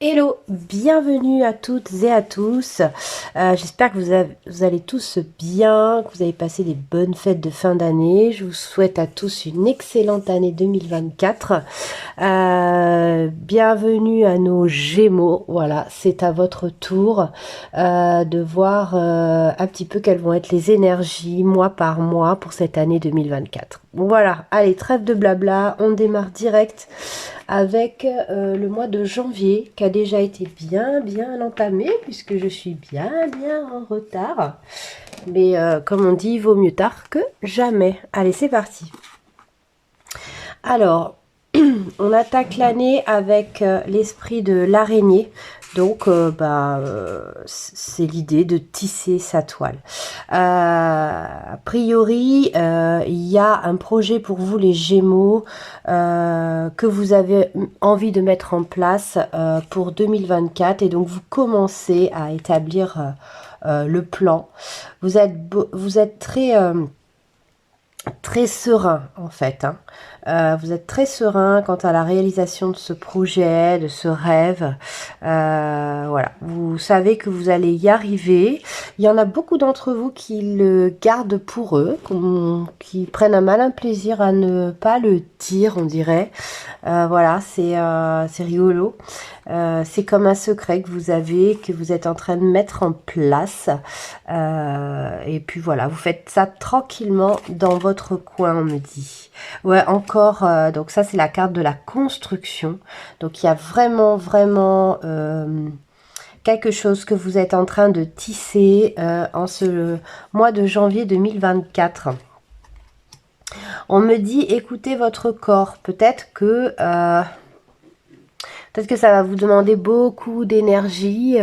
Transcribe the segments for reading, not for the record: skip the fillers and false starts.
Hello, bienvenue à toutes et à tous. J'espère que vous allez tous bien, que vous avez passé des bonnes fêtes de fin d'année. Je vous souhaite à tous une excellente année 2024. Bienvenue à nos Gémeaux. Voilà, c'est à votre tour de voir un petit peu quelles vont être les énergies mois par mois pour cette année 2024. Voilà, allez, trêve de blabla, on démarre direct avec le mois de janvier qui a déjà été bien entamé puisque je suis bien en retard. Mais comme on dit, vaut mieux tard que jamais. Allez, c'est parti. Alors, on attaque l'année avec l'esprit de l'araignée. Donc, c'est l'idée de tisser sa toile. A priori, il y a un projet pour vous, les Gémeaux, que vous avez envie de mettre en place pour 2024. Et donc, vous commencez à établir le plan. Vous êtes très serein en fait. Vous êtes très serein quant à la réalisation de ce projet, de ce rêve. Voilà, vous savez que vous allez y arriver. Il y en a beaucoup d'entre vous qui le gardent pour eux, qui prennent un malin plaisir à ne pas le dire, on dirait. Voilà, c'est rigolo. C'est comme un secret que vous avez, que vous êtes en train de mettre en place. Et puis voilà, vous faites ça tranquillement dans votre coin, on me dit. Ouais, encore, donc ça c'est la carte de la construction. Donc il y a vraiment quelque chose que vous êtes en train de tisser en ce mois de janvier 2024. On me dit écoutez votre corps. Peut-être que ça va vous demander beaucoup d'énergie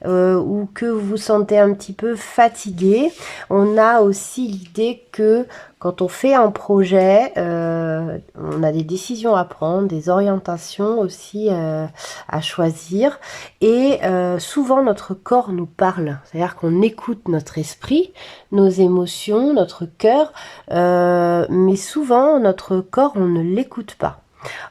ou que vous vous sentez un petit peu fatigué. On a aussi l'idée que quand on fait un projet, on a des décisions à prendre, des orientations aussi à choisir. Et souvent, notre corps nous parle. C'est-à-dire qu'on écoute notre esprit, nos émotions, notre cœur. Mais souvent, notre corps, on ne l'écoute pas.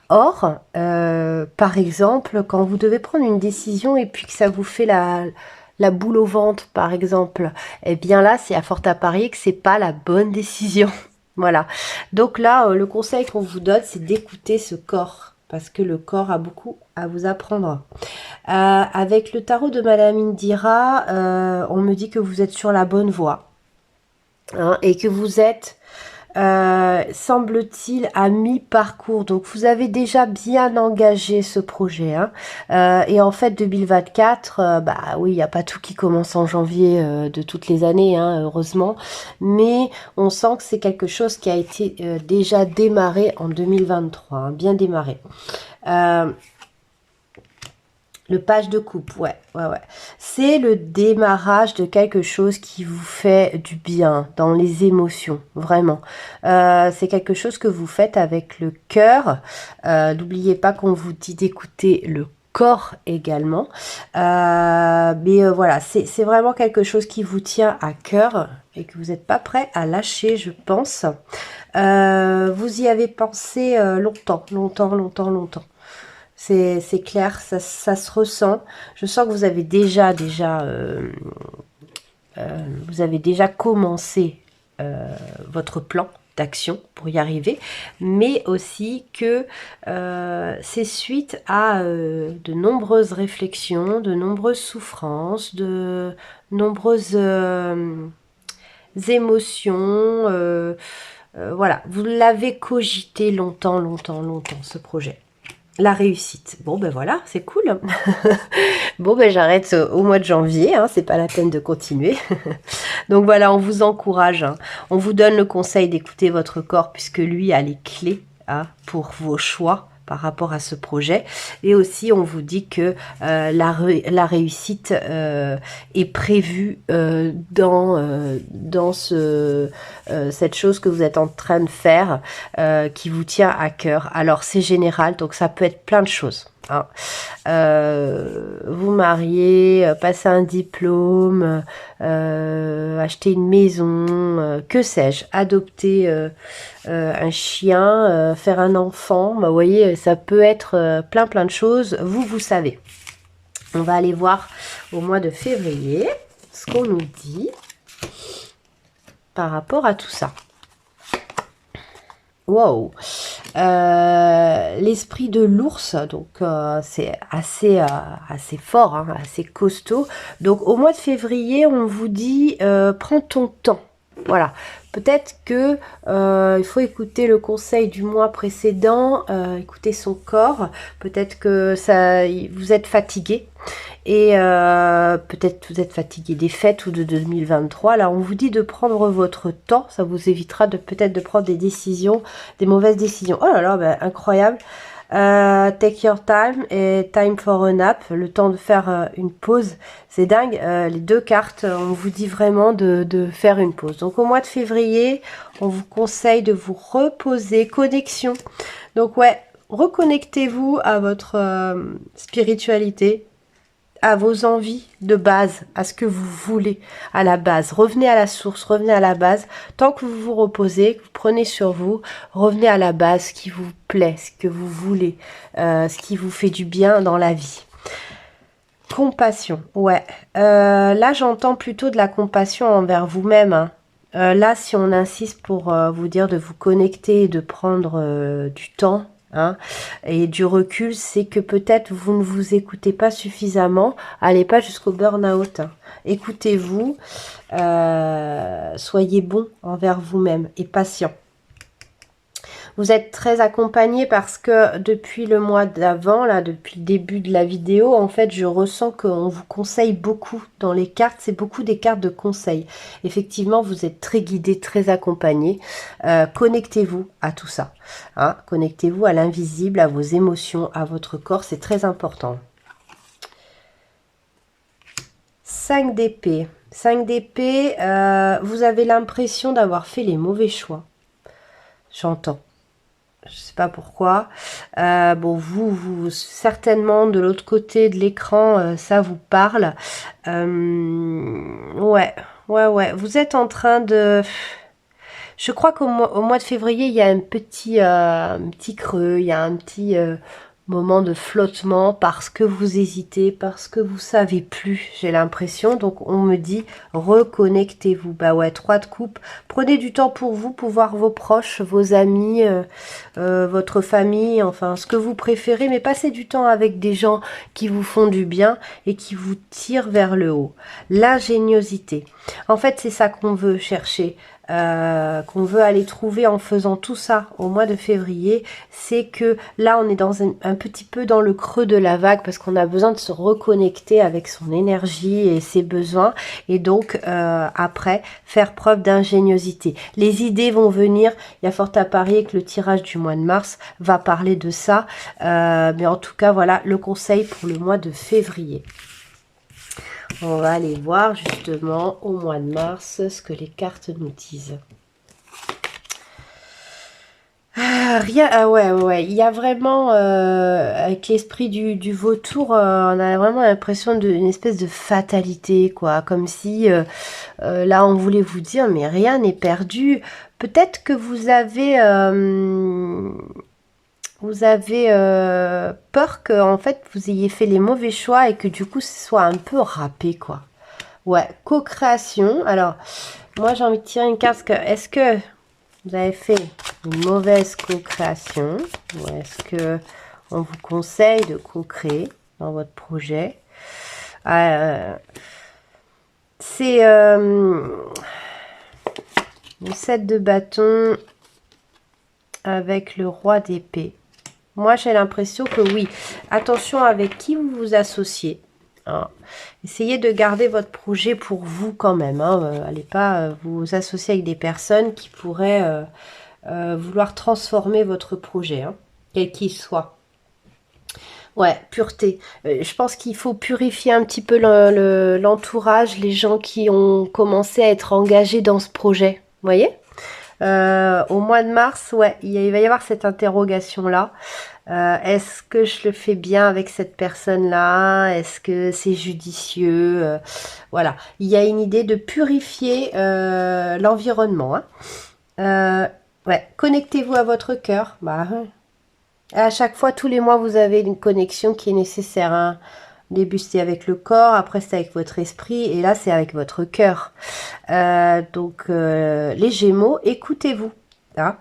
Or, par exemple, quand vous devez prendre une décision et puis que ça vous fait la boule au ventre, par exemple, eh bien là, c'est à fort à parier que c'est pas la bonne décision. Voilà. Donc là, le conseil qu'on vous donne, c'est d'écouter ce corps, parce que le corps a beaucoup à vous apprendre. Avec le tarot de Madame Indira, on me dit que vous êtes sur la bonne voie, hein, et que vous êtes semble-t-il à mi-parcours. Donc vous avez déjà bien engagé ce projet. Et en fait 2024, bah oui, il n'y a pas tout qui commence en janvier de toutes les années, hein, heureusement. Mais on sent que c'est quelque chose qui a été déjà démarré en 2023, hein, bien démarré. Le page de coupe, ouais. C'est le démarrage de quelque chose qui vous fait du bien dans les émotions, vraiment. C'est quelque chose que vous faites avec le cœur. N'oubliez pas qu'on vous dit d'écouter le corps également. Voilà, c'est vraiment quelque chose qui vous tient à cœur et que vous n'êtes pas prêt à lâcher, je pense. Vous y avez pensé longtemps. C'est clair, ça se ressent. Je sens que vous avez vous avez déjà commencé votre plan d'action pour y arriver, mais aussi que c'est suite à de nombreuses réflexions, de nombreuses souffrances, de nombreuses émotions. Voilà, vous l'avez cogité longtemps, ce projet. La réussite. Bon, ben voilà, c'est cool. Bon, ben j'arrête au mois de janvier, hein, c'est pas la peine de continuer. Donc voilà, on vous encourage, hein. On vous donne le conseil d'écouter votre corps puisque lui a les clés, hein, pour vos choix par rapport à ce projet. Et aussi, on vous dit que la réussite est prévue dans cette chose que vous êtes en train de faire qui vous tient à cœur. Alors, c'est général, donc ça peut être plein de choses. Hein. Vous marier, passer un diplôme, acheter une maison, que sais-je, adopter un chien, faire un enfant, bah, vous voyez, ça peut être plein de choses, vous savez. On va aller voir au mois de février ce qu'on nous dit par rapport à tout ça. Wow, l'esprit de l'ours, donc c'est assez fort, hein, assez costaud. Donc au mois de février, on vous dit prends ton temps. Voilà, peut-être que il faut écouter le conseil du mois précédent, écouter son corps. Peut-être que vous êtes fatigué. Et peut-être vous êtes fatigué des fêtes ou de 2023. Là, on vous dit de prendre votre temps. Ça vous évitera peut-être de prendre des décisions, des mauvaises décisions. Oh là là, ben, incroyable. Take your time et time for a nap. Le temps de faire une pause. C'est dingue. Les deux cartes, on vous dit vraiment de faire une pause. Donc au mois de février, on vous conseille de vous reposer. Connexion. Donc ouais, reconnectez-vous à votre spiritualité, à vos envies de base, à ce que vous voulez, à la base. Revenez à la source, revenez à la base. Tant que vous vous reposez, que vous prenez sur vous, revenez à la base, ce qui vous plaît, ce que vous voulez, ce qui vous fait du bien dans la vie. Compassion, ouais. Là, j'entends plutôt de la compassion envers vous-même, hein. Là, si on insiste pour vous dire de vous connecter et de prendre du temps, hein, et du recul, c'est que peut-être vous ne vous écoutez pas suffisamment. Allez pas jusqu'au burn-out, hein. Écoutez-vous, soyez bon envers vous-même et patient. Vous êtes très accompagné parce que depuis le mois d'avant, là, depuis le début de la vidéo, en fait, je ressens qu'on vous conseille beaucoup dans les cartes. C'est beaucoup des cartes de conseil. Effectivement, vous êtes très guidé, très accompagné. Connectez-vous à tout ça, hein. Connectez-vous à l'invisible, à vos émotions, à votre corps. C'est très important. 5 d'épée. 5 d'épée, vous avez l'impression d'avoir fait les mauvais choix. J'entends. Je sais pas pourquoi. Bon, vous certainement de l'autre côté de l'écran, ça vous parle. Ouais. Vous êtes en train de... Je crois qu'au mois de février, il y a un petit creux, il y a un petit moment de flottement parce que vous hésitez, parce que vous savez plus, j'ai l'impression. Donc on me dit reconnectez-vous. Bah ouais, 3 de coupe. Prenez du temps pour vous, pour voir vos proches, vos amis, votre famille, enfin ce que vous préférez, mais passez du temps avec des gens qui vous font du bien et qui vous tirent vers le haut. L'ingéniosité. En fait, c'est ça qu'on veut chercher. Qu'on veut aller trouver en faisant tout ça au mois de février, c'est que là on est dans un petit peu dans le creux de la vague parce qu'on a besoin de se reconnecter avec son énergie et ses besoins et donc après faire preuve d'ingéniosité. Les idées vont venir, il y a fort à parier que le tirage du mois de mars va parler de ça, mais en tout cas voilà le conseil pour le mois de février. On va aller voir justement au mois de mars ce que les cartes nous disent. Rien, ouais, il y a vraiment, avec l'esprit du vautour, on a vraiment l'impression d'une espèce de fatalité, quoi. Comme si, là, on voulait vous dire, mais rien n'est perdu. Peut-être que vous avez peur que en fait vous ayez fait les mauvais choix et que du coup ce soit un peu râpé, quoi. Ouais, co-création. Alors moi j'ai envie de tirer une carte. Est-ce que vous avez fait une mauvaise co-création ou est-ce que on vous conseille de co-créer dans votre projet? C'est le 7 de bâton avec le roi d'épée. Moi, j'ai l'impression que oui. Attention avec qui vous vous associez, hein. Essayez de garder votre projet pour vous quand même, hein. Allez pas vous associer avec des personnes qui pourraient vouloir transformer votre projet, hein, quel qu'il soit. Ouais, pureté. Je pense qu'il faut purifier un petit peu l'entourage, les gens qui ont commencé à être engagés dans ce projet. Vous voyez ? Au mois de mars, ouais, il va y avoir cette interrogation-là. Est-ce que je le fais bien avec cette personne-là? Est-ce que c'est judicieux? Voilà, il y a une idée de purifier l'environnement, hein. Ouais, connectez-vous à votre cœur. Bah, à chaque fois, tous les mois, vous avez une connexion qui est nécessaire, hein. Au début, c'était avec le corps, après, c'est avec votre esprit, et là, c'est avec votre cœur. Donc, les Gémeaux, écoutez-vous. Hein.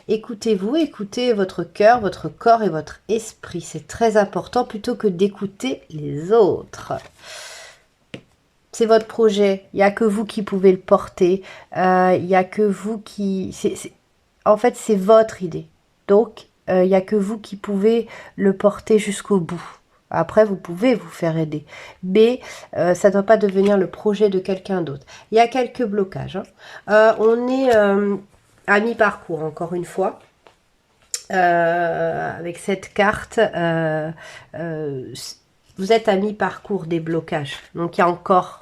Écoutez-vous, écoutez votre cœur, votre corps et votre esprit. C'est très important plutôt que d'écouter les autres. C'est votre projet. Il n'y a que vous qui pouvez le porter. Il n'y a que vous qui... En fait, c'est votre idée. Donc, il n'y a que vous qui pouvez le porter jusqu'au bout. Après, vous pouvez vous faire aider. Mais ça ne doit pas devenir le projet de quelqu'un d'autre. Il y a quelques blocages. Hein. On est à mi-parcours, encore une fois. Avec cette carte, vous êtes à mi-parcours des blocages. Donc, il y a encore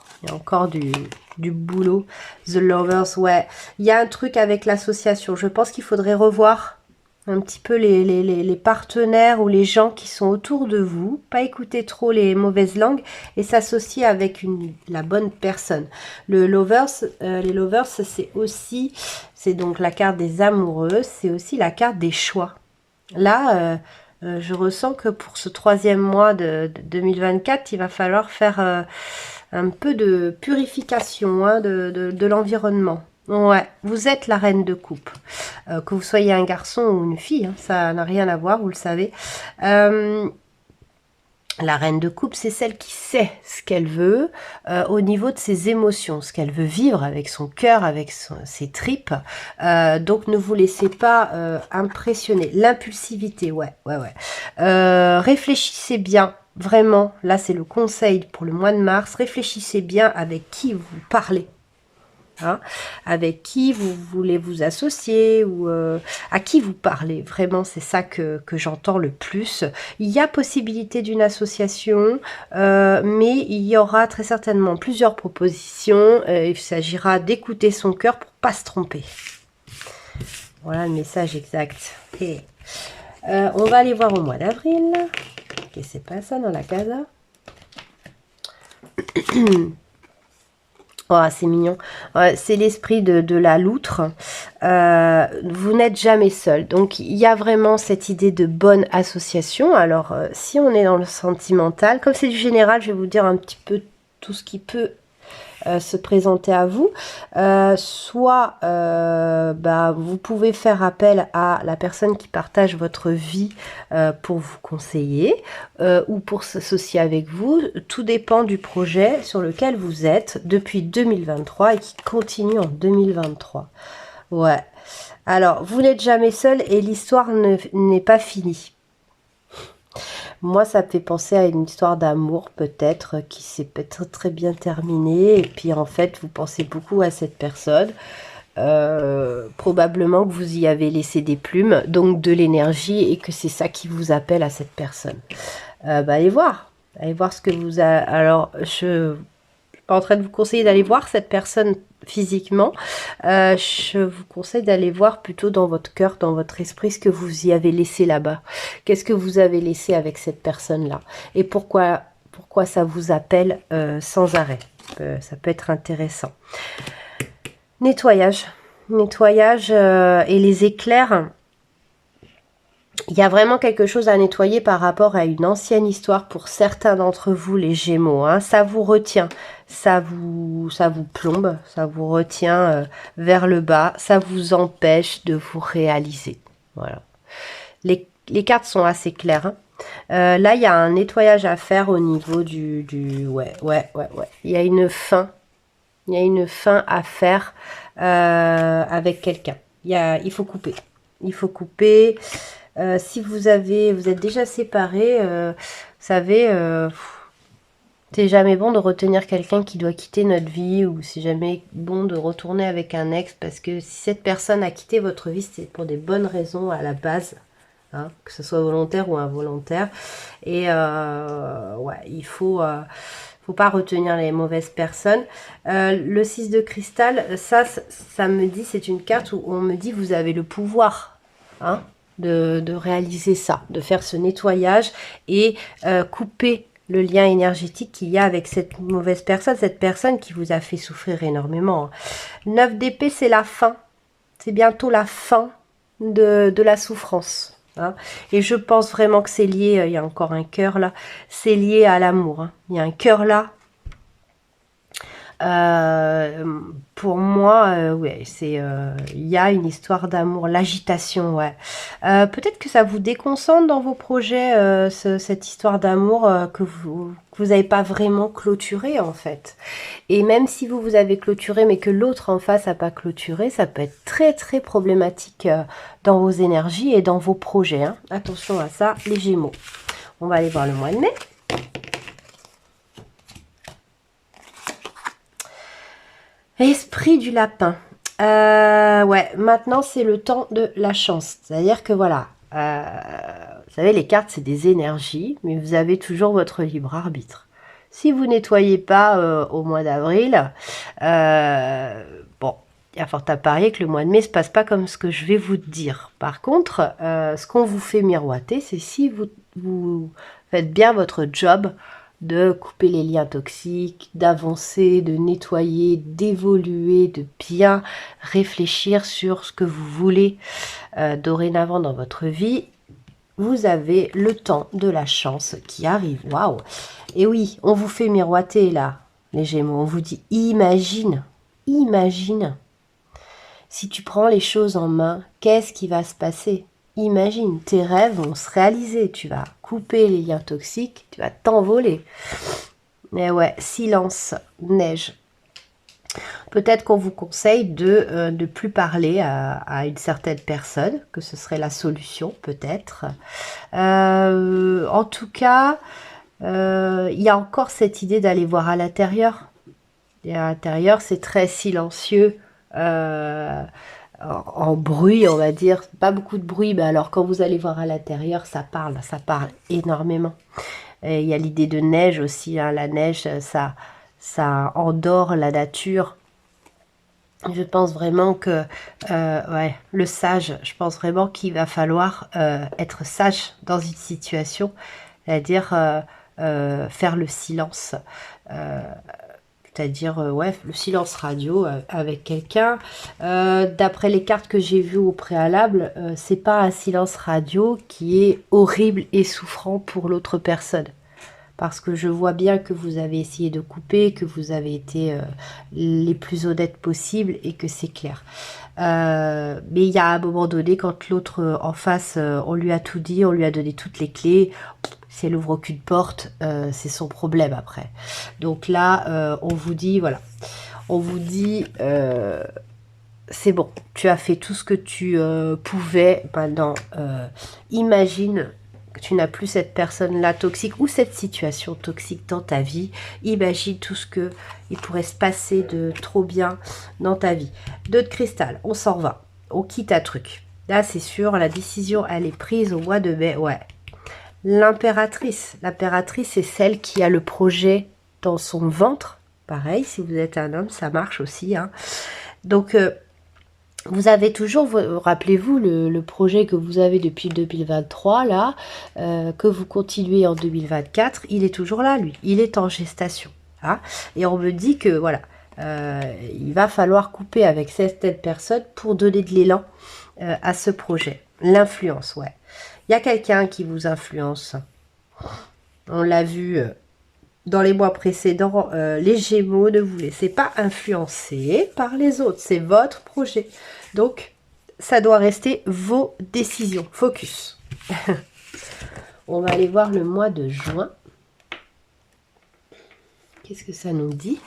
du boulot. The Lovers, ouais. Il y a un truc avec l'association. Je pense qu'il faudrait revoir un petit peu les partenaires ou les gens qui sont autour de vous. Pas écouter trop les mauvaises langues et s'associer avec la bonne personne. Les Lovers, c'est aussi, c'est donc la carte des amoureux, c'est aussi la carte des choix. Là, je ressens que pour ce 3e mois de 2024, il va falloir faire un peu de purification hein, de l'environnement. Ouais, vous êtes la reine de coupe. Que vous soyez un garçon ou une fille, hein, ça n'a rien à voir, vous le savez. La reine de coupe, c'est celle qui sait ce qu'elle veut au niveau de ses émotions, ce qu'elle veut vivre avec son cœur, avec ses tripes. Donc, ne vous laissez pas impressionner. L'impulsivité, ouais. Réfléchissez bien, vraiment. Là, c'est le conseil pour le mois de mars. Réfléchissez bien avec qui vous parlez. Hein, avec qui vous voulez vous associer ou à qui vous parlez. Vraiment, c'est ça que j'entends le plus. Il y a possibilité d'une association, mais il y aura très certainement plusieurs propositions. Il s'agira d'écouter son cœur pour pas se tromper. Voilà le message exact. Et, on va aller voir au mois d'avril. Qu'est-ce que c'est pas ça dans la casa? Oh, c'est mignon. C'est l'esprit de la loutre. Vous n'êtes jamais seul. Donc, il y a vraiment cette idée de bonne association. Alors, si on est dans le sentimental, comme c'est du général, je vais vous dire un petit peu tout ce qui peut se présenter à vous. Soit vous pouvez faire appel à la personne qui partage votre vie pour vous conseiller ou pour s'associer avec vous. Tout dépend du projet sur lequel vous êtes depuis 2023 et qui continue en 2023. Ouais. Alors, vous n'êtes jamais seul et l'histoire n'est pas finie. Moi, ça me fait penser à une histoire d'amour, peut-être, qui s'est peut-être très bien terminée. Et puis, en fait, vous pensez beaucoup à cette personne. Probablement que vous y avez laissé des plumes, donc de l'énergie, et que c'est ça qui vous appelle à cette personne. Allez voir. Allez voir ce que vous a... Alors, je suis pas en train de vous conseiller d'aller voir cette personne physiquement. Je vous conseille d'aller voir plutôt dans votre cœur, dans votre esprit, ce que vous y avez laissé là-bas. Qu'est-ce que vous avez laissé avec cette personne-là? Et pourquoi ça vous appelle sans arrêt? Ça peut être intéressant. Nettoyage. Nettoyage et les éclairs. Il y a vraiment quelque chose à nettoyer par rapport à une ancienne histoire pour certains d'entre vous, les Gémeaux. Hein. Ça vous retient, ça vous plombe, ça vous retient vers le bas, ça vous empêche de vous réaliser. Voilà. Les cartes sont assez claires. Hein. Là, il y a un nettoyage à faire au niveau du... Ouais. Il y a une fin. Il y a une fin à faire avec quelqu'un. Il faut couper. Il faut couper... si vous êtes déjà séparés, vous savez, c'est jamais bon de retenir quelqu'un qui doit quitter notre vie, ou c'est jamais bon de retourner avec un ex, parce que si cette personne a quitté votre vie, c'est pour des bonnes raisons à la base, hein, que ce soit volontaire ou involontaire. Et il faut pas retenir les mauvaises personnes. Le 6 de cristal, ça me dit, c'est une carte où on me dit vous avez le pouvoir, hein, de réaliser ça, de faire ce nettoyage et couper le lien énergétique qu'il y a avec cette mauvaise personne, cette personne qui vous a fait souffrir énormément. 9 d'épée, c'est la fin. C'est bientôt la fin de la souffrance. Hein. Et je pense vraiment que c'est lié, il y a encore un cœur là, c'est lié à l'amour. Hein. Il y a un cœur là. Pour moi, ouais, il y a une histoire d'amour, l'agitation, ouais. Peut-être que ça vous déconcentre dans vos projets, cette histoire d'amour que vous n'avez pas vraiment clôturé en fait. Et même si vous avez clôturé, mais que l'autre en face n'a pas clôturé, ça peut être très très problématique dans vos énergies et dans vos projets. Hein. Attention à ça, les Gémeaux. On va aller voir le mois de mai. Esprit du lapin. Ouais, maintenant c'est le temps de la chance. C'est-à-dire que voilà, vous savez, les cartes c'est des énergies, mais vous avez toujours votre libre arbitre. Si vous nettoyez pas au mois d'avril, bon, il y a fort à parier que le mois de mai se passe pas comme ce que je vais vous dire. Par contre, ce qu'on vous fait miroiter, c'est si vous faites bien votre job, de couper les liens toxiques, d'avancer, de nettoyer, d'évoluer, de bien réfléchir sur ce que vous voulez dorénavant dans votre vie, vous avez le temps de la chance qui arrive. Waouh! Et oui, on vous fait miroiter là, les Gémeaux. On vous dit, imagine, imagine. Si tu prends les choses en main, qu'est-ce qui va se passer? Imagine, tes rêves vont se réaliser. Tu vas couper les liens toxiques, tu vas t'envoler. Mais ouais, silence, neige. Peut-être qu'on vous conseille de ne plus parler à une certaine personne, que ce serait la solution, peut-être. En tout cas, il y a encore cette idée d'aller voir à l'intérieur. Et à l'intérieur, c'est très silencieux. En bruit, on va dire, pas beaucoup de bruit, mais alors quand vous allez voir à l'intérieur, ça parle énormément. Et il y a l'idée de neige aussi, hein. La neige, ça endort la nature. Je pense vraiment que, ouais, le sage, je pense vraiment qu'il va falloir être sage dans une situation, c'est-à-dire faire le silence. C'est-à-dire, ouais, le silence radio avec quelqu'un. D'après les cartes que j'ai vues au préalable, c'est pas un silence radio qui est horrible et souffrant pour l'autre personne. Parce que je vois bien que vous avez essayé de couper, que vous avez été les plus honnêtes possibles et que c'est clair. Mais il y a un moment donné, quand l'autre en face, on lui a tout dit, on lui a donné toutes les clés, si elle ouvre aucune porte, c'est son problème après. Donc là, on vous dit, voilà, on vous dit, c'est bon, tu as fait tout ce que tu pouvais. Maintenant, imagine que tu n'as plus cette personne-là toxique ou cette situation toxique dans ta vie. Imagine tout ce que il pourrait se passer de trop bien dans ta vie. 2 de cristal, on s'en va, on quitte un truc. Là, c'est sûr, la décision, elle est prise au mois de mai, ouais. L'impératrice, c'est celle qui a le projet dans son ventre. Pareil, si vous êtes un homme, ça marche aussi. Hein. Donc, vous avez toujours, rappelez-vous, le projet que vous avez depuis 2023, là, que vous continuez en 2024, il est toujours là, lui. Il est en gestation. Hein. Et on me dit que, voilà, il va falloir couper avec certaines personnes pour donner de l'élan à ce projet. L'influence, ouais. Il y a quelqu'un qui vous influence. On l'a vu dans les mois précédents. Les Gémeaux, ne vous laissez pas influencer par les autres. C'est votre projet. Donc, ça doit rester vos décisions. Focus. On va aller voir le mois de juin. Qu'est-ce que ça nous dit ?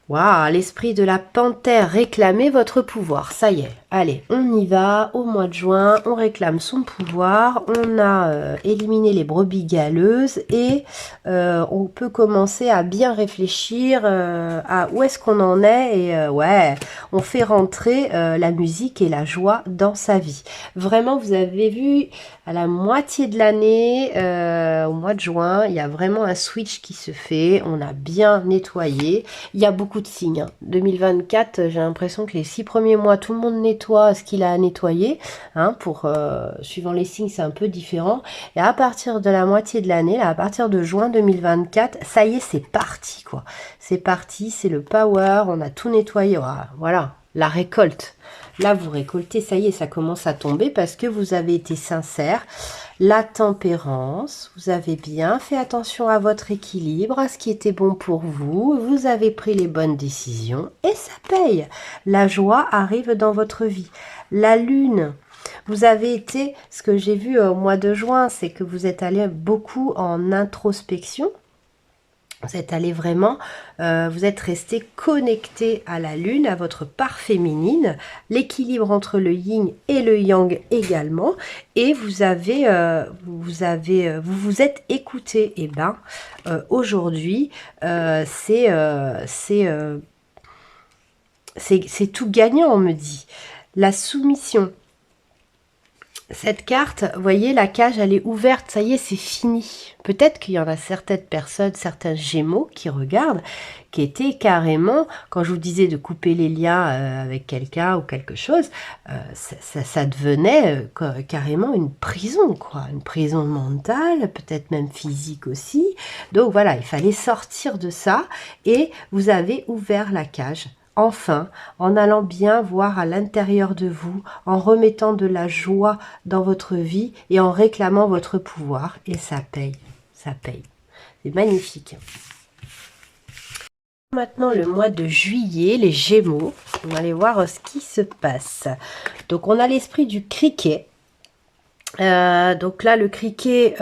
Waouh, l'esprit de la panthère, réclamez votre pouvoir. Ça y est, allez, on y va. Au mois de juin, on réclame son pouvoir. On a éliminé les brebis galeuses et on peut commencer à bien réfléchir à où est-ce qu'on en est. Et ouais, on fait rentrer la musique et la joie dans sa vie. Vraiment, vous avez vu, à la moitié de l'année, au mois de juin, il y a vraiment un switch qui se fait. On a bien nettoyé. Il y a beaucoup de signes. 2024, j'ai l'impression que les 6 premiers mois, tout le monde nettoie ce qu'il a à nettoyer. Hein, suivant les signes, c'est un peu différent. Et à partir de la moitié de l'année, là, à partir de juin 2024, ça y est, c'est parti, quoi. C'est parti, c'est le power, on a tout nettoyé. Voilà, la récolte. Là, vous récoltez, ça y est, ça commence à tomber parce que vous avez été sincère. La tempérance, vous avez bien fait attention à votre équilibre, à ce qui était bon pour vous. Vous avez pris les bonnes décisions et ça paye. La joie arrive dans votre vie. La lune, vous avez été, ce que j'ai vu au mois de juin, c'est que vous êtes allé beaucoup en introspection. Vous êtes allé vraiment, vous êtes resté connecté à la lune, à votre part féminine, l'équilibre entre le yin et le yang également, et vous vous êtes écouté. Et ben, aujourd'hui, c'est tout gagnant, on me dit. La soumission. Cette carte, vous voyez, la cage, elle est ouverte, ça y est, c'est fini. Peut-être qu'il y en a certaines personnes, certains gémeaux qui regardent, qui étaient carrément, quand je vous disais de couper les liens avec quelqu'un ou quelque chose, ça devenait carrément une prison, quoi. Une prison mentale, peut-être même physique aussi. Donc voilà, il fallait sortir de ça et vous avez ouvert la cage. Enfin, en allant bien voir à l'intérieur de vous, en remettant de la joie dans votre vie et en réclamant votre pouvoir. Et ça paye, ça paye. C'est magnifique. Maintenant, le mois de juillet, les Gémeaux. On va aller voir ce qui se passe. Donc, on a l'esprit du criquet. Donc là, le criquet,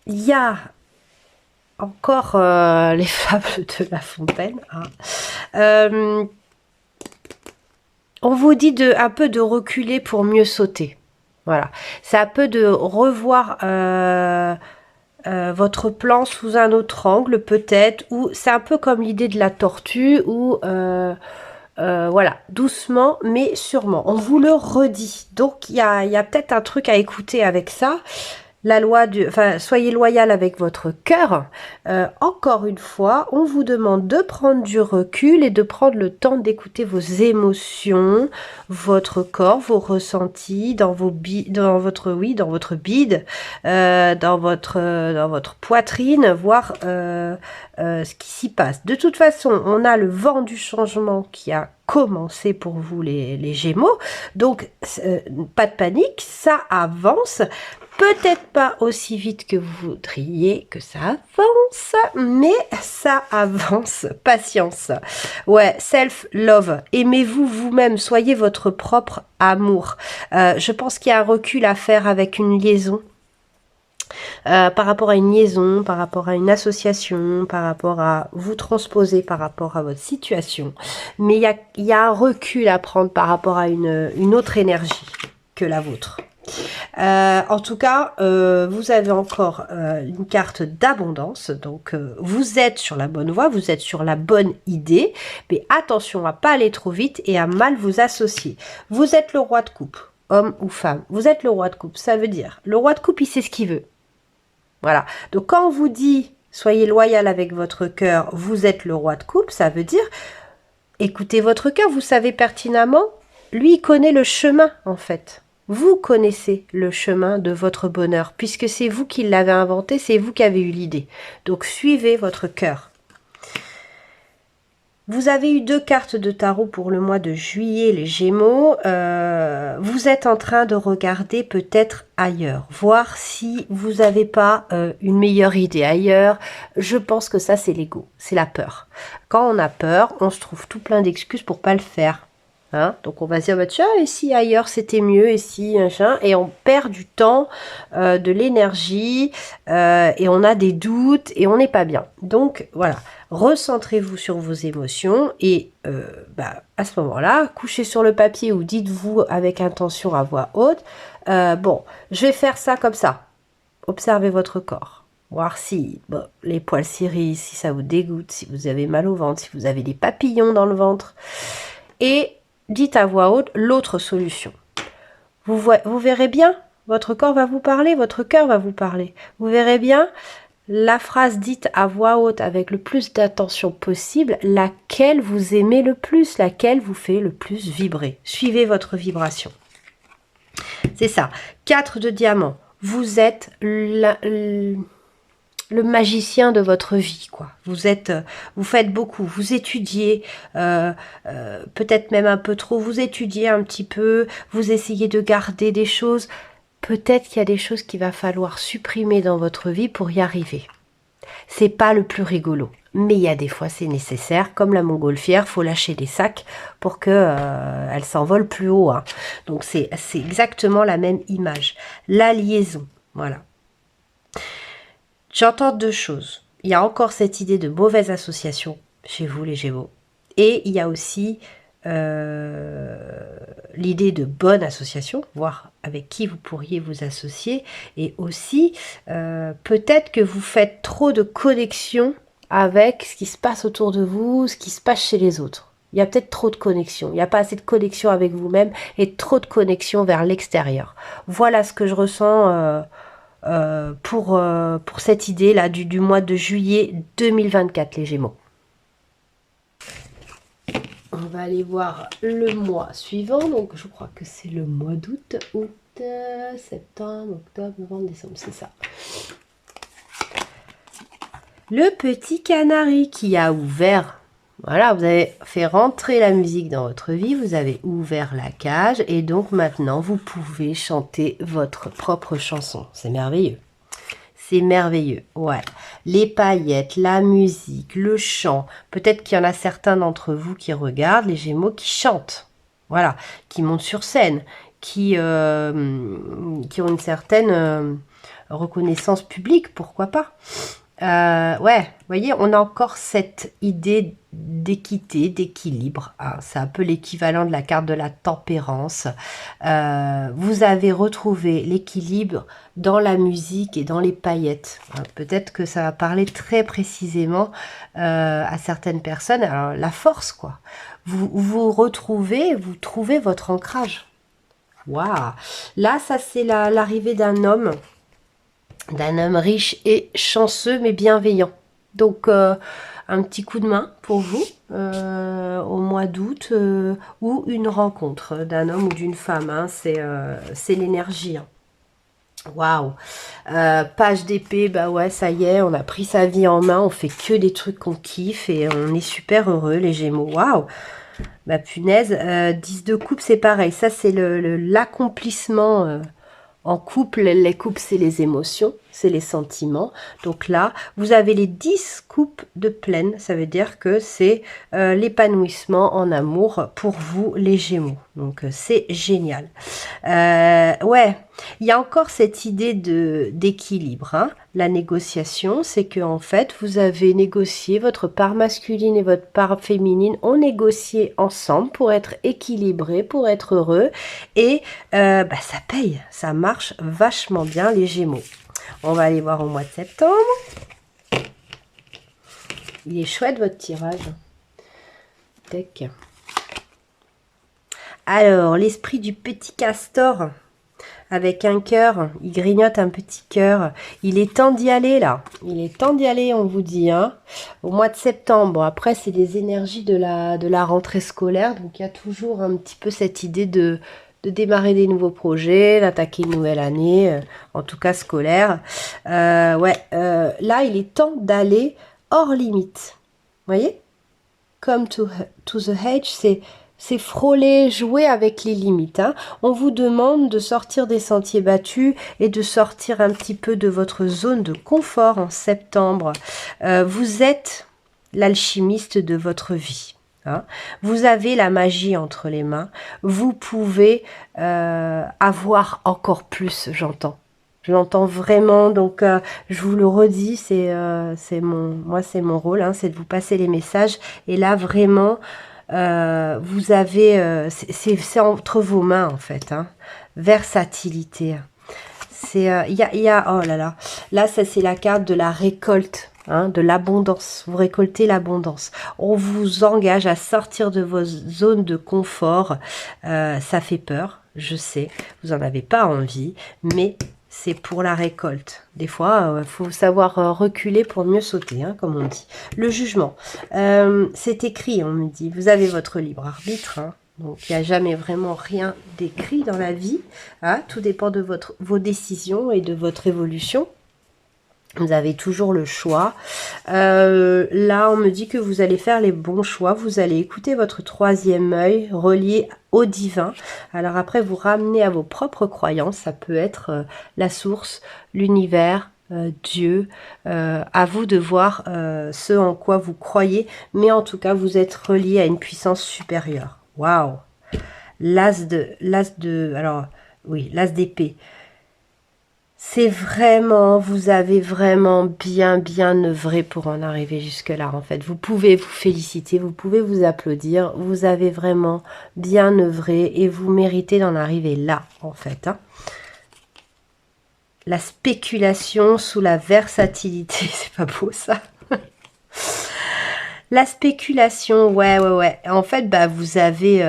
il y a encore les fables de La Fontaine. Hein. On vous dit un peu de reculer pour mieux sauter. Voilà. C'est un peu de revoir votre plan sous un autre angle peut-être. Ou c'est un peu comme l'idée de la tortue où voilà, doucement mais sûrement. On vous le redit. Donc il y a peut-être un truc à écouter avec ça. La loi enfin, soyez loyal avec votre cœur. Encore une fois, on vous demande de prendre du recul et de prendre le temps d'écouter vos émotions, votre corps, vos ressentis, dans votre bide, dans votre poitrine, voir ce qui s'y passe. De toute façon, on a le vent du changement qui a commencé pour vous les Gémeaux. Donc, pas de panique, ça avance. Peut-être pas aussi vite que vous voudriez que ça avance, mais ça avance. Patience. Ouais, self-love. Aimez-vous vous-même. Soyez votre propre amour. Je pense qu'il y a un recul à faire avec une liaison. Par rapport à une liaison, par rapport à une association, par rapport à vous transposer, par rapport à votre situation. Mais il y a un recul à prendre par rapport à une autre énergie que la vôtre. En tout cas, vous avez encore une carte d'abondance, donc vous êtes sur la bonne voie, vous êtes sur la bonne idée, mais attention à pas aller trop vite et à mal vous associer. Vous êtes le roi de coupe, homme ou femme, vous êtes le roi de coupe, ça veut dire, le roi de coupe, il sait ce qu'il veut. Voilà, donc quand on vous dit, soyez loyal avec votre cœur, vous êtes le roi de coupe, ça veut dire, écoutez votre cœur, vous savez pertinemment, lui, il connaît le chemin, en fait. Vous connaissez le chemin de votre bonheur, puisque c'est vous qui l'avez inventé, c'est vous qui avez eu l'idée. Donc, suivez votre cœur. Vous avez eu 2 cartes de tarot pour le mois de juillet, les Gémeaux. Vous êtes en train de regarder peut-être ailleurs, voir si vous n'avez pas une meilleure idée ailleurs. Je pense que ça, c'est l'ego, c'est la peur. Quand on a peur, on se trouve tout plein d'excuses pour pas le faire. Hein, donc on va se dire, bah, tiens, et si ailleurs c'était mieux, et si, machin, et on perd du temps, de l'énergie, et on a des doutes, et on n'est pas bien. Donc voilà, recentrez-vous sur vos émotions, et à ce moment-là, couchez sur le papier ou dites-vous avec intention à voix haute, bon, je vais faire ça comme ça. Observez votre corps. Voir si les poils s'irrissent, si ça vous dégoûte, si vous avez mal au ventre, si vous avez des papillons dans le ventre. Et dites à voix haute l'autre solution. Vous verrez bien, votre corps va vous parler, votre cœur va vous parler. Vous verrez bien la phrase dite à voix haute avec le plus d'attention possible, laquelle vous aimez le plus, laquelle vous fait le plus vibrer. Suivez votre vibration. C'est ça. 4 de diamant. Vous êtes le magicien de votre vie, quoi. Vous faites beaucoup, vous étudiez, peut-être même un peu trop, vous étudiez un petit peu, vous essayez de garder des choses. Peut-être qu'il y a des choses qu'il va falloir supprimer dans votre vie pour y arriver. C'est pas le plus rigolo, mais il y a des fois c'est nécessaire, comme la montgolfière, faut lâcher des sacs pour que elle s'envole plus haut, hein. Donc c'est exactement la même image. La liaison, voilà. J'entends deux choses. Il y a encore cette idée de mauvaise association chez vous, les Gémeaux. Et il y a aussi l'idée de bonne association, voir avec qui vous pourriez vous associer. Et aussi, peut-être que vous faites trop de connexions avec ce qui se passe autour de vous, ce qui se passe chez les autres. Il y a peut-être trop de connexions. Il n'y a pas assez de connexion avec vous-même et trop de connexion vers l'extérieur. Voilà ce que je ressens pour cette idée-là du mois de juillet 2024, les Gémeaux. On va aller voir le mois suivant. Donc, je crois que c'est le mois d'août. Août, septembre, octobre, novembre, décembre, c'est ça. Le petit canari qui a ouvert. Voilà, vous avez fait rentrer la musique dans votre vie, vous avez ouvert la cage et donc maintenant vous pouvez chanter votre propre chanson. C'est merveilleux. C'est merveilleux, ouais. Les paillettes, la musique, le chant. Peut-être qu'il y en a certains d'entre vous qui regardent, les Gémeaux, qui chantent. Voilà, qui montent sur scène, qui ont une certaine reconnaissance publique, pourquoi pas. Ouais, vous voyez, on a encore cette idée d'équité, d'équilibre. Ah, c'est un peu l'équivalent de la carte de la tempérance. Vous avez retrouvé l'équilibre dans la musique et dans les paillettes. Peut-être que ça va parler très précisément à certaines personnes. Alors, la force, quoi. Vous retrouvez, vous trouvez votre ancrage. Waouh! Là, ça, c'est l'arrivée d'un homme riche et chanceux mais bienveillant. Donc un petit coup de main pour vous au mois d'août ou une rencontre d'un homme ou d'une femme, hein. C'est l'énergie, hein. Waouh, page d'épée, bah ouais, ça y est, on a pris sa vie en main, on fait que des trucs qu'on kiffe et on est super heureux, les Gémeaux. Waouh, bah punaise, 10 de coupe, c'est pareil, ça c'est l'accomplissement. En couple, les coupes, c'est les émotions, c'est les sentiments. Donc là, vous avez les 10 coupes de pleine. Ça veut dire que c'est l'épanouissement en amour pour vous, les Gémeaux. Donc, c'est génial. Ouais, il y a encore cette idée d'équilibre, hein. La négociation, c'est que en fait, vous avez négocié, votre part masculine et votre part féminine ont négocié ensemble pour être équilibrés, pour être heureux. Et bah, ça paye, ça marche vachement bien, les Gémeaux. On va aller voir au mois de septembre. Il est chouette, votre tirage. Tac. Alors, l'esprit du petit castor avec un cœur, il grignote un petit cœur. Il est temps d'y aller, là. Il est temps d'y aller, on vous dit, hein. Au mois de septembre. Après, c'est les énergies de la rentrée scolaire. Donc, il y a toujours un petit peu cette idée de démarrer des nouveaux projets, d'attaquer une nouvelle année, en tout cas scolaire. Ouais, là, il est temps d'aller hors limite. Vous voyez? Come to the edge, c'est frôler, jouer avec les limites, hein. On vous demande de sortir des sentiers battus et de sortir un petit peu de votre zone de confort en septembre. Vous êtes l'alchimiste de votre vie, hein. Vous avez la magie entre les mains. Vous pouvez avoir encore plus, j'entends. Je l'entends vraiment, donc je vous le redis, c'est mon rôle, hein, c'est de vous passer les messages. Et là, vraiment, vous avez, c'est entre vos mains en fait, hein. Versatilité. C'est, oh là là, là ça c'est la carte de la récolte, hein, de l'abondance. Vous récoltez l'abondance. On vous engage à sortir de vos zones de confort. Ça fait peur, je sais. Vous en avez pas envie, mais c'est pour la récolte. Des fois, il faut savoir reculer pour mieux sauter, hein, comme on dit. Le jugement. C'est écrit, on me dit. Vous avez votre libre arbitre, hein. Donc, il n'y a jamais vraiment rien d'écrit dans la vie, hein. Tout dépend de vos décisions et de votre évolution. Vous avez toujours le choix. Là, on me dit que vous allez faire les bons choix. Vous allez écouter votre troisième œil relié au divin. Alors après, vous ramenez à vos propres croyances. Ça peut être la source, l'univers, Dieu. À vous de voir ce en quoi vous croyez. Mais en tout cas, vous êtes relié à une puissance supérieure. Waouh! Alors, oui, l'as d'épée. C'est vraiment, vous avez vraiment bien œuvré pour en arriver jusque-là, en fait. Vous pouvez vous féliciter, vous pouvez vous applaudir. Vous avez vraiment bien œuvré et vous méritez d'en arriver là, en fait. Hein. La spéculation sous la versatilité, c'est pas beau ça. La spéculation, ouais. En fait, bah, vous avez...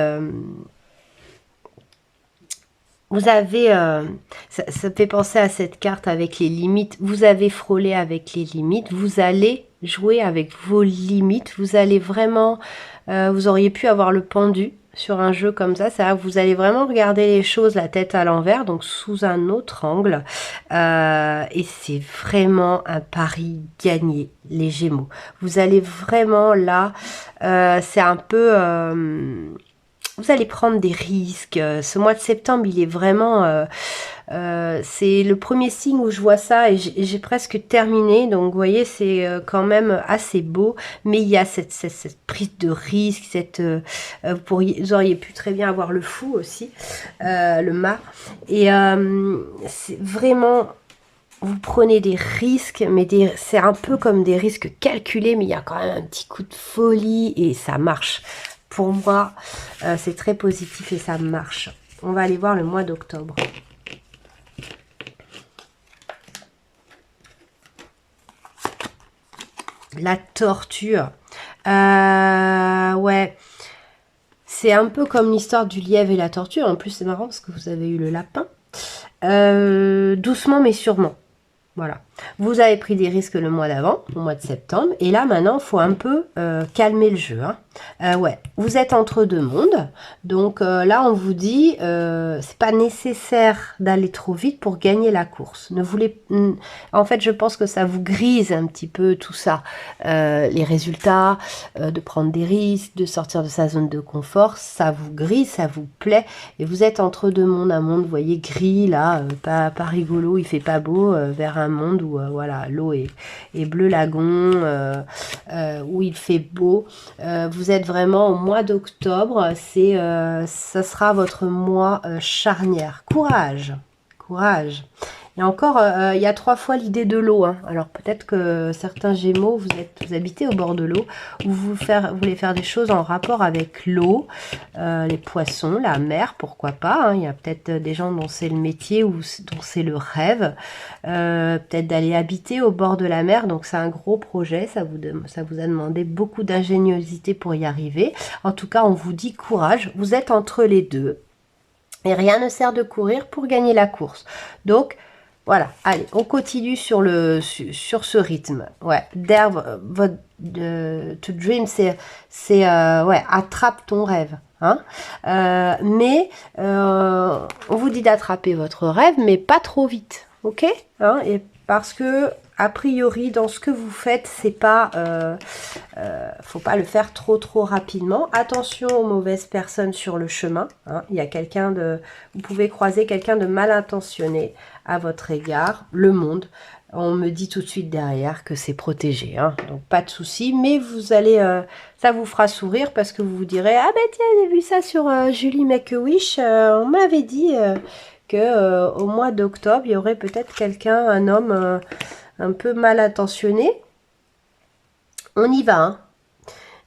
ça fait penser à cette carte avec les limites. Vous avez frôlé avec les limites. Vous allez jouer avec vos limites. Vous allez vraiment... vous auriez pu avoir le pendu sur un jeu comme ça. C'est-à-dire que vous allez vraiment regarder les choses la tête à l'envers, donc sous un autre angle. Et c'est vraiment un pari gagné, les Gémeaux. Vous allez vraiment là... c'est un peu... vous allez prendre des risques. Ce mois de septembre, il est vraiment... c'est le premier signe où je vois ça et j'ai presque terminé. Donc, vous voyez, c'est quand même assez beau. Mais il y a cette prise de risque. Vous auriez pu très bien avoir le fou aussi, le mât. Et c'est vraiment... Vous prenez des risques, mais c'est un peu comme des risques calculés, mais il y a quand même un petit coup de folie et ça marche. Pour moi, c'est très positif et ça marche. On va aller voir le mois d'octobre. La torture. Ouais. C'est un peu comme l'histoire du lièvre et la tortue. En plus, c'est marrant parce que vous avez eu le lapin. Doucement mais sûrement. Voilà. Vous avez pris des risques le mois d'avant, au mois de septembre. Et là, maintenant, il faut un peu calmer le jeu. Hein. Ouais, vous êtes entre deux mondes. Donc là, on vous dit, c'est pas nécessaire d'aller trop vite pour gagner la course. En fait, je pense que ça vous grise un petit peu tout ça. Les résultats, de prendre des risques, de sortir de sa zone de confort, ça vous grise, ça vous plaît. Et vous êtes entre deux mondes, un monde, vous voyez, gris, là, pas rigolo, il fait pas beau, vers un monde où voilà, l'eau est bleu lagon, où il fait beau. Vous êtes vraiment au mois d'octobre, ça sera votre mois charnière. Courage, courage. Et encore, il y a 3 fois l'idée de l'eau. Hein. Alors peut-être que certains Gémeaux, vous habitez au bord de l'eau, ou vous voulez faire des choses en rapport avec l'eau, les poissons, la mer, pourquoi pas. Hein. Il y a peut-être des gens dont c'est le métier ou dont c'est le rêve. Peut-être d'aller habiter au bord de la mer. Donc c'est un gros projet. Ça vous a demandé beaucoup d'ingéniosité pour y arriver. En tout cas, on vous dit courage. Vous êtes entre les deux. Et rien ne sert de courir pour gagner la course. Donc, voilà, allez, on continue sur ce rythme. Ouais, to dream, c'est ouais, attrape ton rêve. Hein. On vous dit d'attraper votre rêve, mais pas trop vite, ok, hein, et parce que a priori dans ce que vous faites, c'est pas, faut pas le faire trop rapidement. Attention aux mauvaises personnes sur le chemin. Hein. Il y a vous pouvez croiser quelqu'un de mal intentionné à votre égard. Le monde, on me dit tout de suite derrière que c'est protégé, hein. Donc pas de souci. Mais vous allez, ça vous fera sourire parce que vous vous direz, ah ben tiens, j'ai vu ça sur Julie Make-A-Wish. On m'avait dit que au mois d'octobre, il y aurait peut-être quelqu'un, un homme un peu mal intentionné. On y va, hein.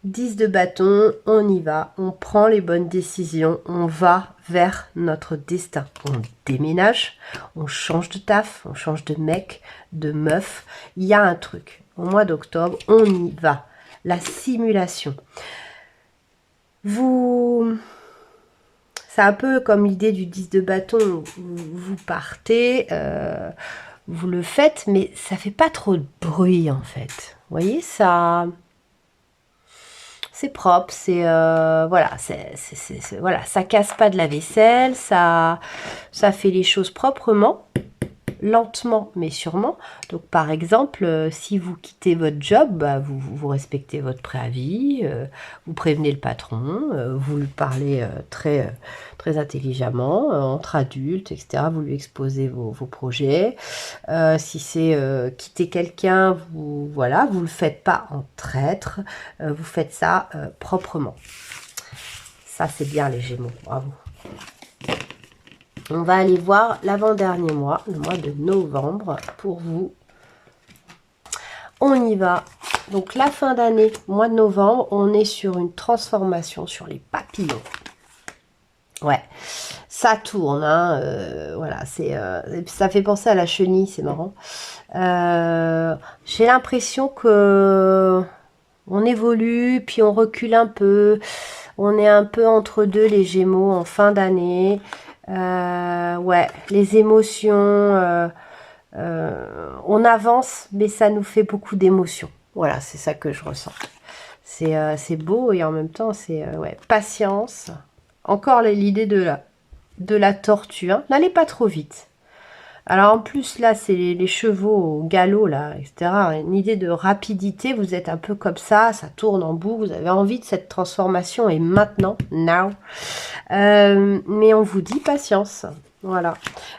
10 de bâton, on y va, on prend les bonnes décisions, on va vers notre destin. On déménage, on change de taf, on change de mec, de meuf. Il y a un truc. Au mois d'octobre, on y va. La simulation. C'est un peu comme l'idée du 10 de bâton. Vous partez, vous le faites, mais ça fait pas trop de bruit en fait. Vous voyez, ça... C'est propre, voilà, voilà, ça casse pas de la vaisselle, ça fait les choses proprement. lentement mais sûrement. Donc par exemple, si vous quittez votre job, bah, vous respectez votre préavis, vous prévenez le patron, vous lui parlez très intelligemment, entre adultes, etc. Vous lui exposez vos projets. Si c'est quitter quelqu'un, voilà, vous le faites pas en traître, vous faites ça proprement. Ça, c'est bien les Gémeaux, bravo. On va aller voir l'avant-dernier mois, le mois de novembre, pour vous. On y va. Donc, la fin d'année, mois de novembre, on est sur une transformation sur les papillons. Ouais, ça tourne, hein, voilà, ça fait penser à la chenille, c'est marrant. J'ai l'impression que on évolue, puis on recule un peu. On est un peu entre deux, les Gémeaux, en fin d'année. Ouais, les émotions, on avance, mais ça nous fait beaucoup d'émotions. Voilà, c'est ça que je ressens. C'est beau et en même temps, c'est ouais, patience. Encore l'idée de la tortue. Hein. N'allez pas trop vite. Alors en plus, là, c'est les chevaux au galop, là, etc. Une idée de rapidité, vous êtes un peu comme ça tourne en bout, vous avez envie de cette transformation, et maintenant, now. Mais on vous dit patience, voilà.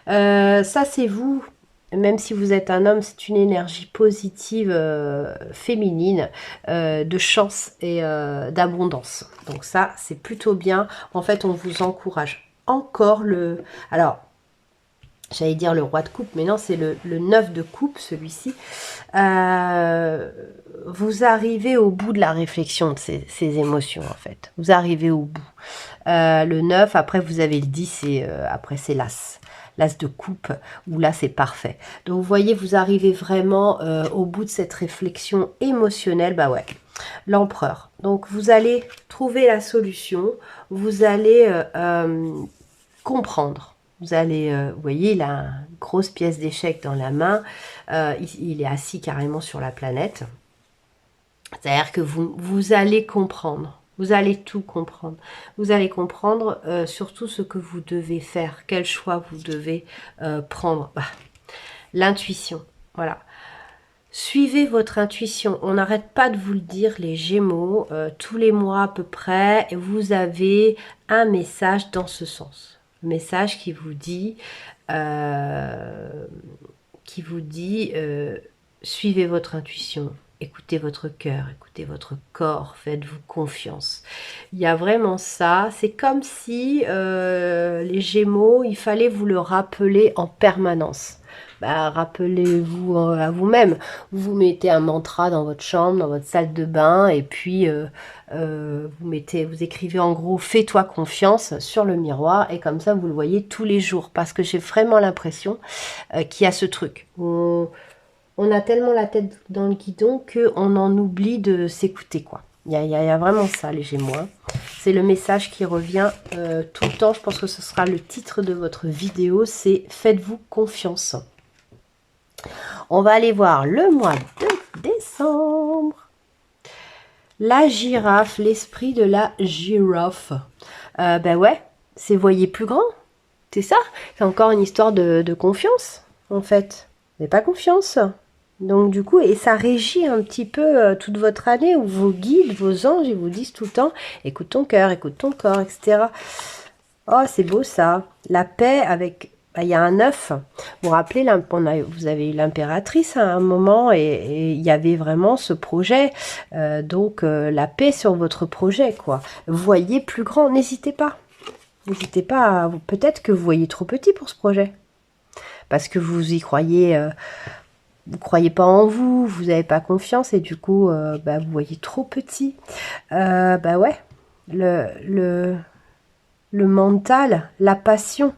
Ça, c'est vous, même si vous êtes un homme, c'est une énergie positive, féminine, de chance et d'abondance. Donc ça, c'est plutôt bien. En fait, on vous encourage. Encore alors, j'allais dire le roi de coupe, mais non, c'est le 9 de coupe, celui-ci. Vous arrivez au bout de la réflexion de ces émotions, en fait. Vous arrivez au bout. Le 9, après, vous avez le 10, et après, c'est l'As. L'As de coupe, où là, c'est parfait. Donc, vous voyez, vous arrivez vraiment au bout de cette réflexion émotionnelle. Bah ouais, l'empereur. Donc, vous allez trouver la solution. Vous allez comprendre. Vous allez, vous voyez, il a une grosse pièce d'échec dans la main. Il est assis carrément sur la planète. C'est-à-dire que vous allez comprendre. Vous allez tout comprendre. Vous allez comprendre surtout ce que vous devez faire. Quel choix vous devez prendre. Bah, l'intuition. Voilà. Suivez votre intuition. On n'arrête pas de vous le dire, les Gémeaux. Tous les mois à peu près, vous avez un message dans ce sens. Message qui vous dit suivez votre intuition, écoutez votre cœur, écoutez votre corps, faites-vous confiance. Il y a vraiment ça, c'est comme si les Gémeaux, il fallait vous le rappeler en permanence. Bah, rappelez-vous à vous-même, vous mettez un mantra dans votre chambre, dans votre salle de bain, et puis vous écrivez en gros fais-toi confiance sur le miroir, et comme ça vous le voyez tous les jours, parce que j'ai vraiment l'impression qu'il y a ce truc. On a tellement la tête dans le guidon qu'on en oublie de s'écouter, quoi. Il y a vraiment ça, les Gémeaux. Hein. C'est le message qui revient tout le temps. Je pense que ce sera le titre de votre vidéo, c'est faites-vous confiance. On va aller voir le mois de décembre. La girafe, l'esprit de la girafe. Ben ouais, c'est voyez plus grand. C'est ça. C'est encore une histoire de confiance, en fait. Vous n'avez pas confiance. Donc du coup, et ça régit un petit peu toute votre année, où vos guides, vos anges, ils vous disent tout le temps, écoute ton cœur, écoute ton corps, etc. Oh, c'est beau ça. La paix avec... Il y a un 9. Vous vous rappelez, vous avez eu l'impératrice à un moment, et il y avait vraiment ce projet. Donc, la paix sur votre projet, quoi. Voyez plus grand, n'hésitez pas. N'hésitez pas, peut-être que vous voyez trop petit pour ce projet. Parce que vous y croyez... vous croyez pas en vous, vous n'avez pas confiance, et du coup, vous voyez trop petit. Bah ouais, le mental, la passion.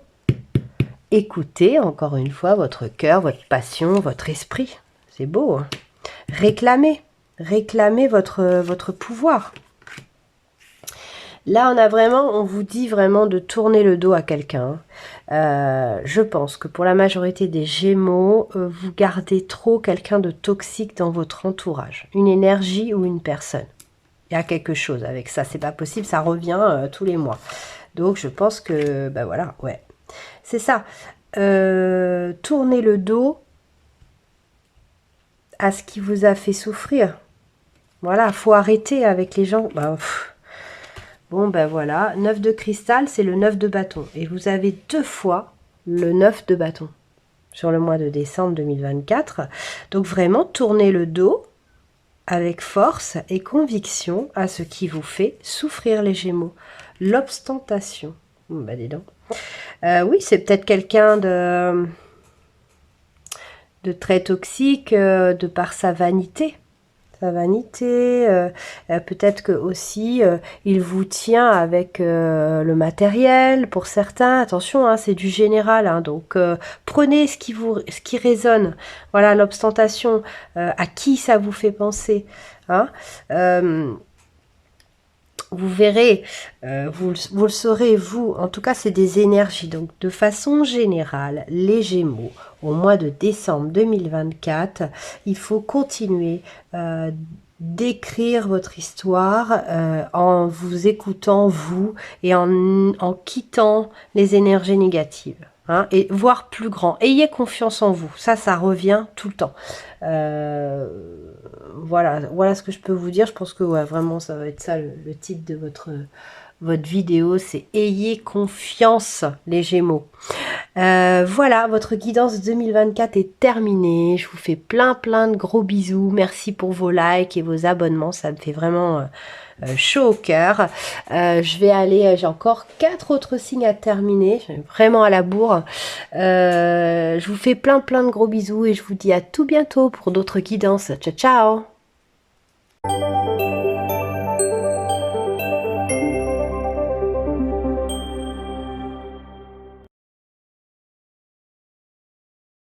Écoutez, encore une fois, votre cœur, votre passion, votre esprit. C'est beau. Hein. Réclamez votre pouvoir. Là, on vous dit vraiment de tourner le dos à quelqu'un. Je pense que pour la majorité des Gémeaux, vous gardez trop quelqu'un de toxique dans votre entourage. Une énergie ou une personne. Il y a quelque chose avec ça, c'est pas possible, ça revient tous les mois. Donc, je pense que, voilà, ouais. C'est ça. tournez le dos à ce qui vous a fait souffrir. Voilà, faut arrêter avec les gens. Bon, ben voilà, 9 de cristal, c'est le 9 de bâton. Et vous avez 2 fois le 9 de bâton sur le mois de décembre 2024. Donc vraiment, tournez le dos avec force et conviction à ce qui vous fait souffrir, les Gémeaux. L'obstentation. Bah dis donc. Oui, c'est peut-être quelqu'un de très toxique de par sa vanité. Peut-être que aussi il vous tient avec le matériel pour certains. Attention, hein, c'est du général, hein, donc prenez ce qui résonne. Voilà, l'obstentation, à qui ça vous fait penser, hein. Vous verrez, vous le saurez, vous, en tout cas c'est des énergies. Donc de façon générale, les Gémeaux, au mois de décembre 2024, il faut continuer d'écrire votre histoire en vous écoutant vous et en quittant les énergies négatives. Hein, et voir plus grand. Ayez confiance en vous. Ça revient tout le temps. Voilà ce que je peux vous dire. Je pense que ouais, vraiment, ça va être ça le titre de votre vidéo. C'est Ayez confiance, les Gémeaux. Voilà, votre guidance 2024 est terminée. Je vous fais plein de gros bisous. Merci pour vos likes et vos abonnements. Ça me fait vraiment chaud au cœur. Je vais aller, j'ai encore 4 autres signes à terminer. Je suis vraiment à la bourre. Je vous fais plein de gros bisous et je vous dis à tout bientôt pour d'autres guidances. Ciao, ciao!